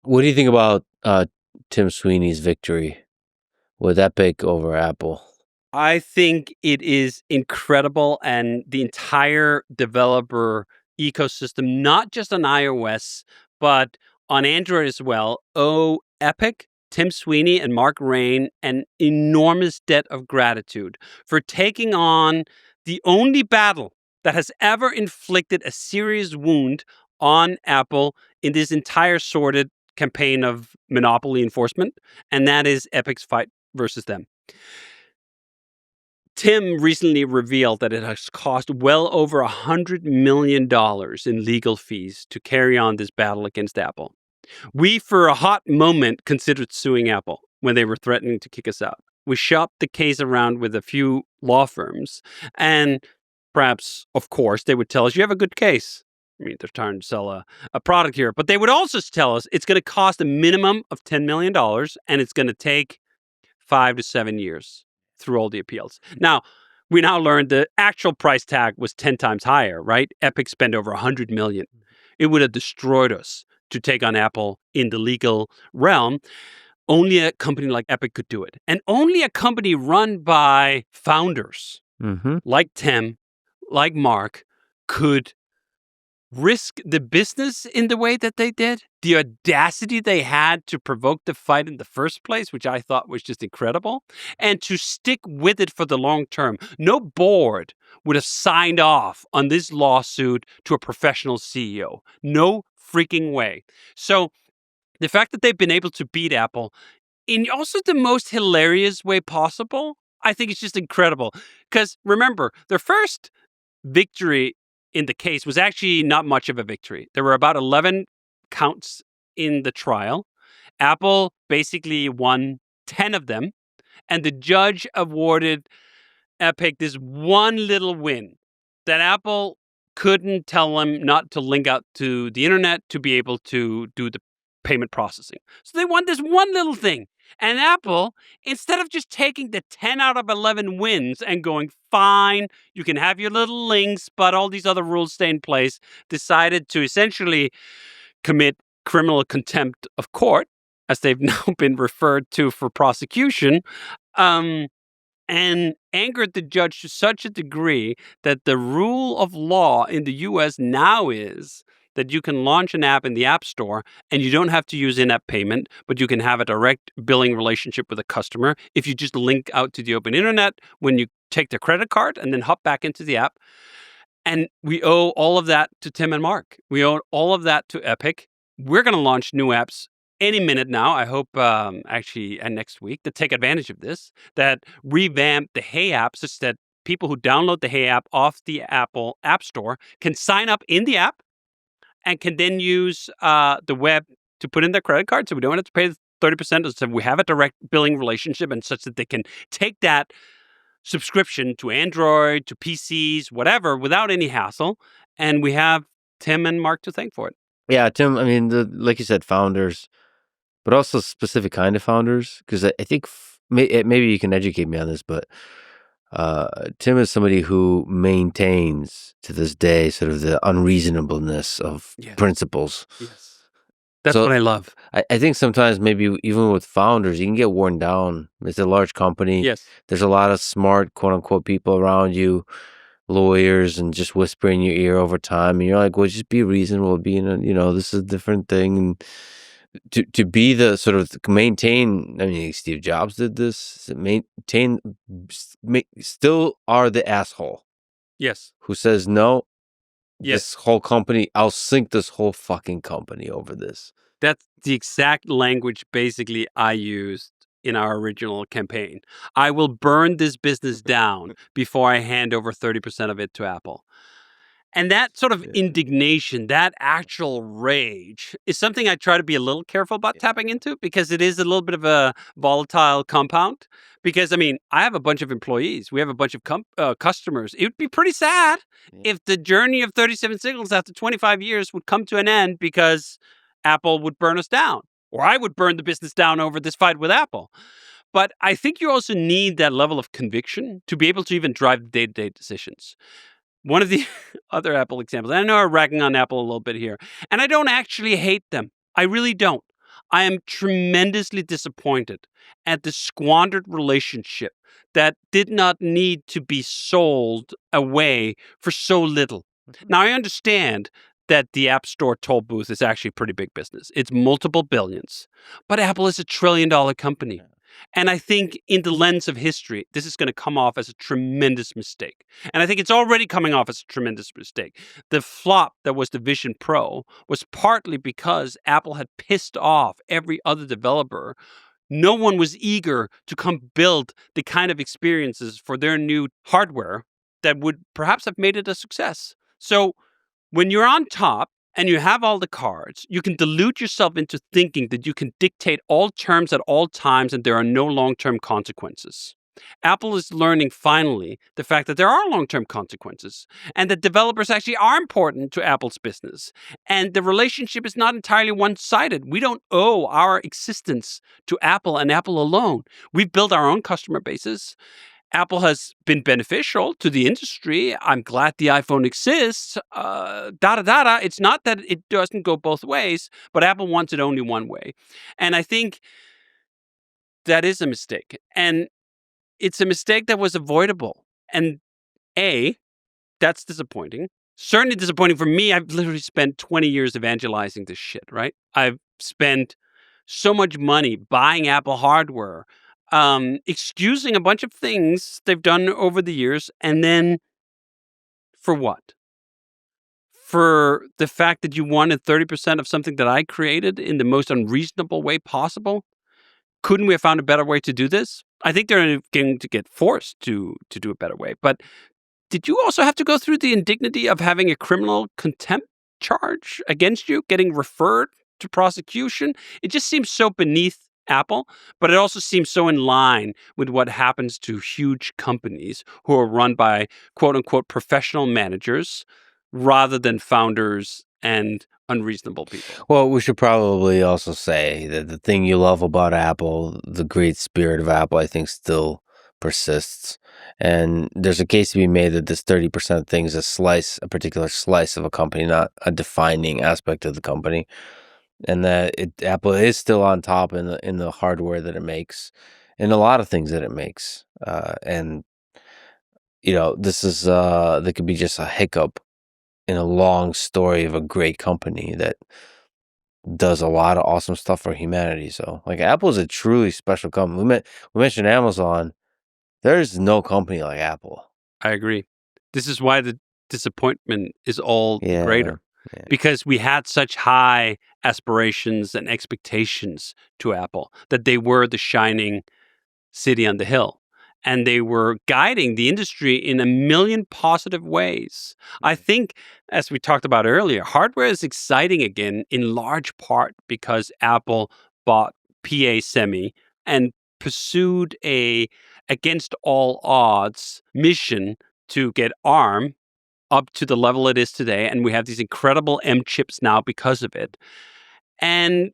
What do you think about Tim Sweeney's victory with Epic over Apple? I think it is incredible, and the entire developer ecosystem, not just on iOS, but on Android as well, owe Epic, Tim Sweeney, and Mark Rain an enormous debt of gratitude for taking on the only battle that has ever inflicted a serious wound on Apple in this entire sordid campaign of monopoly enforcement, and that is Epic's fight versus them. Tim recently revealed that it has cost well over $100 million in legal fees to carry on this battle against Apple. We, for a hot moment, considered suing Apple when they were threatening to kick us out. We shopped the case around with a few law firms, and perhaps, of course, they would tell us, you have a good case. I mean, they're trying to sell a product here, but they would also tell us it's going to cost a minimum of $10 million, and it's going to take 5 to 7 years through all the appeals. Now, we now learned the actual price tag was 10 times higher, right? Epic spent over $100 million. It would have destroyed us to take on Apple in the legal realm. Only a company like Epic could do it. And only a company run by founders like Tim, like Mark, could risk the business in the way that they did. The audacity they had to provoke the fight in the first place, which I thought was just incredible, and to stick with it for the long term. No board would have signed off on this lawsuit to a professional CEO. No freaking way. So the fact that they've been able to beat Apple in also the most hilarious way possible, I think it's just incredible. Because remember, their first victory in the case was actually not much of a victory. There were about 11 counts in the trial. Apple basically won 10 of them, and the judge awarded Epic this one little win that Apple couldn't tell them not to link out to the internet to be able to do the payment processing. So they won this one little thing. And Apple, instead of just taking the 10 out of 11 wins and going, fine, you can have your little links, but all these other rules stay in place, decided to essentially commit criminal contempt of court, as they've now been referred to for prosecution, and angered the judge to such a degree that the rule of law in the U.S. now is that you can launch an app in the App Store and you don't have to use in-app payment, but you can have a direct billing relationship with a customer if you just link out to the open internet when you take their credit card and then hop back into the app. And we owe all of that to Tim and Mark. We owe all of that to Epic. We're going to launch new apps any minute now, I hope actually next week, to take advantage of this, that revamp the Hey app such that people who download the Hey app off the Apple App Store can sign up in the app and can then use the web to put in their credit card, so we don't have to pay 30%. So we have a direct billing relationship, and such that they can take that subscription to Android, to PCs, whatever, without any hassle. And we have Tim and Mark to thank for it. Yeah, Tim, I mean, like you said, founders, but also specific kind of founders, because I think maybe you can educate me on this, but Tim is somebody who maintains to this day sort of the unreasonableness of principles. Yes. That's what I love. I think sometimes maybe even with founders, you can get worn down. It's a large company. Yes. There's a lot of smart, quote unquote, people around you, lawyers, and just whisper in your ear over time. And you're like, well, just be reasonable. This is a different thing. And to be the sort of maintain, I mean, Steve Jobs did this, still are the asshole. Yes. Who says, no, yes, this whole company, I'll sink this whole fucking company over this. That's the exact language basically I used in our original campaign. I will burn this business down before I hand over 30% of it to Apple. And that sort of indignation, that actual rage, is something I try to be a little careful about tapping into, because it is a little bit of a volatile compound. Because, I mean, I have a bunch of employees. We have a bunch of customers. It would be pretty sad if the journey of 37 Signals after 25 years would come to an end because Apple would burn us down, or I would burn the business down over this fight with Apple. But I think you also need that level of conviction to be able to even drive day-to-day decisions. One of the other Apple examples, I know I'm ragging on Apple a little bit here, and I don't actually hate them. I really don't. I am tremendously disappointed at the squandered relationship that did not need to be sold away for so little. Now, I understand that the App Store toll booth is actually a pretty big business. It's multiple billions, but Apple is a $1 trillion company. And I think in the lens of history, this is going to come off as a tremendous mistake. And I think it's already coming off as a tremendous mistake. The flop that was the Vision Pro was partly because Apple had pissed off every other developer. No one was eager to come build the kind of experiences for their new hardware that would perhaps have made it a success. So when you're on top and you have all the cards, you can delude yourself into thinking that you can dictate all terms at all times and there are no long-term consequences. Apple is learning finally the fact that there are long-term consequences and that developers actually are important to Apple's business. And the relationship is not entirely one-sided. We don't owe our existence to Apple and Apple alone. We've built our own customer bases. Apple has been beneficial to the industry. I'm glad the iPhone exists. It's not that it doesn't go both ways, but Apple wants it only one way. And I think that is a mistake. And it's a mistake that was avoidable. And that's disappointing. Certainly disappointing for me. I've literally spent 20 years evangelizing this shit, right? I've spent so much money buying Apple hardware, excusing a bunch of things they've done over the years. And then for what? For the fact that you wanted 30% of something that I created in the most unreasonable way possible? Couldn't we have found a better way to do this? I think they're going to get forced to do a better way. But did you also have to go through the indignity of having a criminal contempt charge against you, getting referred to prosecution? It just seems so beneath Apple, but it also seems so in line with what happens to huge companies who are run by quote unquote professional managers rather than founders and unreasonable people. Well, we should probably also say that the thing you love about Apple, the great spirit of Apple, I think still persists. And there's a case to be made that this 30% thing is a particular slice of a company, not a defining aspect of the company. And that Apple is still on top in the hardware that it makes, in a lot of things that it makes. And this is that could be just a hiccup in a long story of a great company that does a lot of awesome stuff for humanity. So, like, Apple is a truly special company. We mentioned Amazon. There's no company like Apple. I agree. This is why the disappointment is all greater. Yeah. Because we had such high aspirations and expectations to Apple that they were the shining city on the hill. And they were guiding the industry in a million positive ways. I think, as we talked about earlier, hardware is exciting again in large part because Apple bought PA Semi and pursued a against all odds mission to get ARM up to the level it is today. And we have these incredible M chips now because of it. And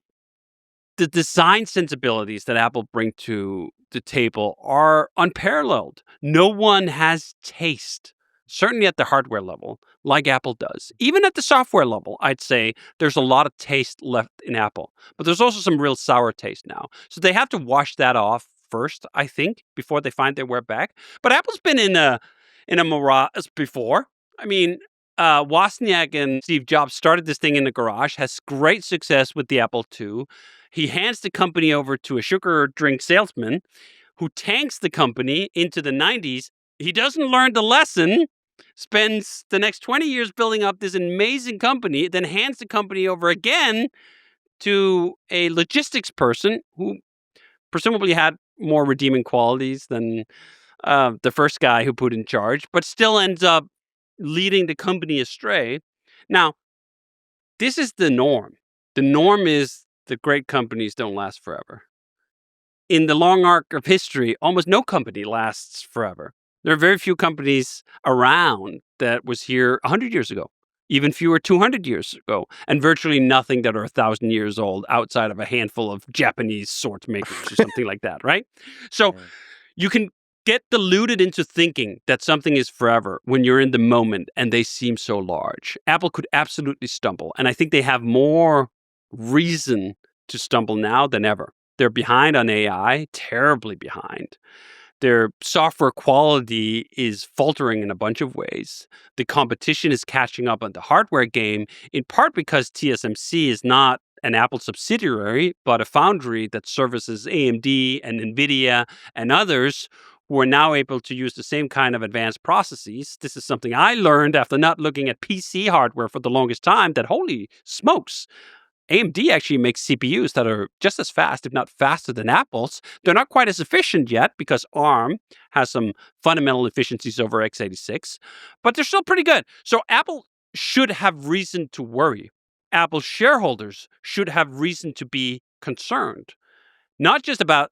the design sensibilities that Apple bring to the table are unparalleled. No one has taste, certainly at the hardware level, like Apple does. Even at the software level, I'd say there's a lot of taste left in Apple. But there's also some real sour taste now. So they have to wash that off first, I think, before they find their way back. But Apple's been in a mirage before. I mean, Wozniak and Steve Jobs started this thing in the garage, has great success with the Apple II. He hands the company over to a sugar drink salesman who tanks the company into the 90s. He doesn't learn the lesson, spends the next 20 years building up this amazing company, then hands the company over again to a logistics person who presumably had more redeeming qualities than the first guy who put in charge, but still ends up leading the company astray. Now, this is the norm. The norm is that great companies don't last forever. In the long arc of history, almost no company lasts forever. There are very few companies around that was here 100 years ago, even fewer 200 years ago, and virtually nothing that are 1,000 years old outside of a handful of Japanese sword makers or something like that, right? So you can get deluded into thinking that something is forever when you're in the moment and they seem so large. Apple could absolutely stumble. And I think they have more reason to stumble now than ever. They're behind on AI, terribly behind. Their software quality is faltering in a bunch of ways. The competition is catching up on the hardware game, in part because TSMC is not an Apple subsidiary, but a foundry that services AMD and NVIDIA and others who are now able to use the same kind of advanced processes. This is something I learned after not looking at PC hardware for the longest time, that holy smokes, AMD actually makes CPUs that are just as fast, if not faster than Apple's. They're not quite as efficient yet because ARM has some fundamental efficiencies over x86, but they're still pretty good. So Apple should have reason to worry. Apple shareholders should have reason to be concerned, not just about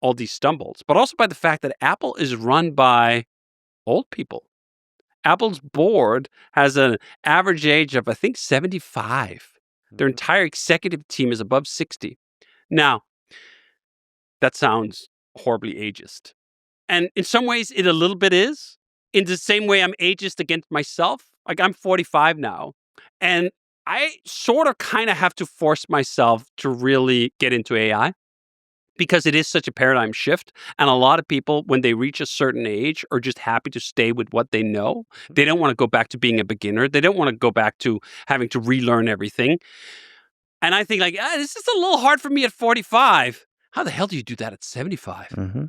all these stumbles, but also by the fact that Apple is run by old people. Apple's board has an average age of, I think, 75. Their entire executive team is above 60. Now, that sounds horribly ageist. And in some ways, it a little bit is. In the same way I'm ageist against myself. Like, I'm 45 now. And I sort of kind of have to force myself to really get into AI, because it is such a paradigm shift. And a lot of people, when they reach a certain age, are just happy to stay with what they know. They don't want to go back to being a beginner. They don't want to go back to having to relearn everything. And I think, like, this is a little hard for me at 45. How the hell do you do that at 75? Mm-hmm.